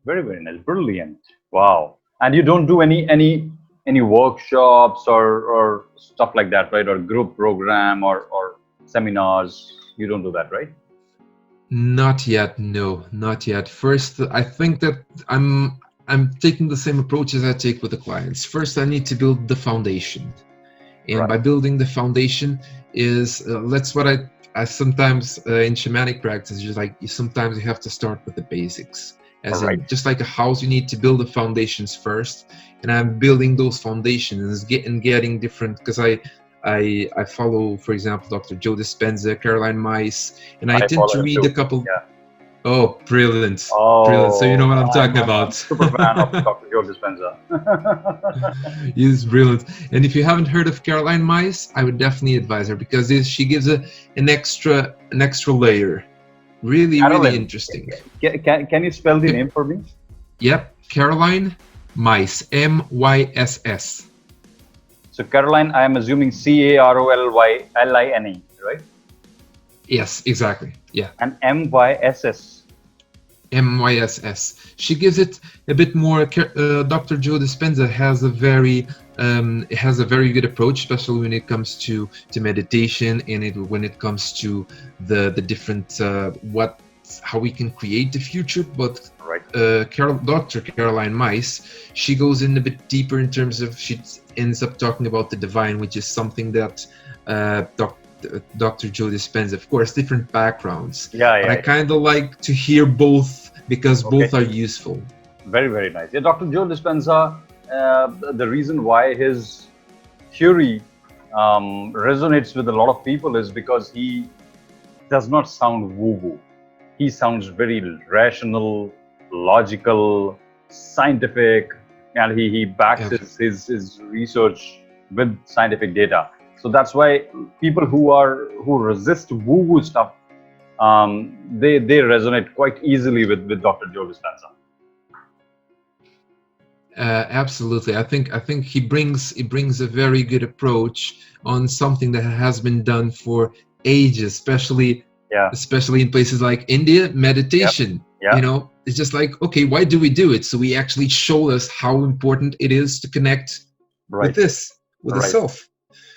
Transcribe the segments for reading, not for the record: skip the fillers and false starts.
Very, very nice. Brilliant. Wow. And you don't do any workshops or stuff like that, right? Or group program or seminars. You don't do that, right? Not yet, no, not yet. First, I think that I'm taking the same approach as I take with the clients. First, I need to build the foundation, and by Right. building the foundation is that's what I sometimes in shamanic practice, just like sometimes you have to start with the basics. All As right. in, just like a house, you need to build the foundations first, and I'm building those foundations, getting different because I follow, for example, Dr. Joe Dispenza, Caroline Myss, and I I tend follow to him read a too. couple. Yeah. Oh, brilliant, brilliant! So you know Oh, what I'm talking I'm about. super fan of Dr. Joe Dispenza. He's brilliant. And if you haven't heard of Caroline Myss, I would definitely advise her because she gives an extra layer. Really, really Carolyn, interesting. can you spell the Yep, name for me? yep. Caroline Myss, Myss. So Caroline, I am assuming Carolylline, right? Yes, exactly. Yeah. And Myss. Myss. She gives it a bit more. Dr. Joe Dispenza has a very good approach, especially when it comes to meditation and when it comes to the different how we can create the future. But Right. Dr. Caroline Myss, she goes in a bit deeper in terms of she ends up talking about the divine, which is something that Dr. Joe Dispenza, of course, different backgrounds, Yeah, but yeah, I yeah. kind of like to hear both because Okay. both are useful. Very, very nice. Yeah, Dr. Joe Dispenza, the reason why his theory resonates with a lot of people is because he does not sound woo-woo. He sounds very rational, logical, scientific, and he backs Yeah, his research with scientific data. So that's why people who resist woo-woo stuff, they resonate quite easily with Dr. Joe Dispenza. absolutely. I think he brings a very good approach on something that has been done for ages, especially Yeah. especially in places like India. Yep. Meditation, Yeah. it's just like, okay, why do we do it? So he actually showed us how important it is to connect with Right. with the Right. self.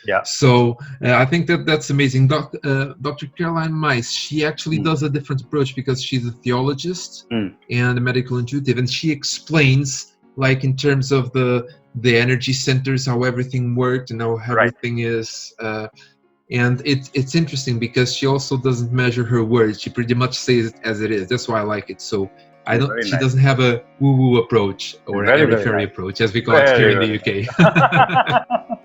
Yeah. So I think that's amazing. Dr. Caroline Myss, she actually Mm. does a different approach because she's a theologist Mm. and a medical intuitive, and she explains, like, in terms of the energy centers, how everything worked and how Right. everything is. And it's interesting because she also doesn't measure her words. She pretty much says it as it is. That's why I like it. So I don't. Very She nice. doesn't have a woo-woo approach or an Very, airy very fairy nice. approach, as we call it here Very, in the very UK. nice.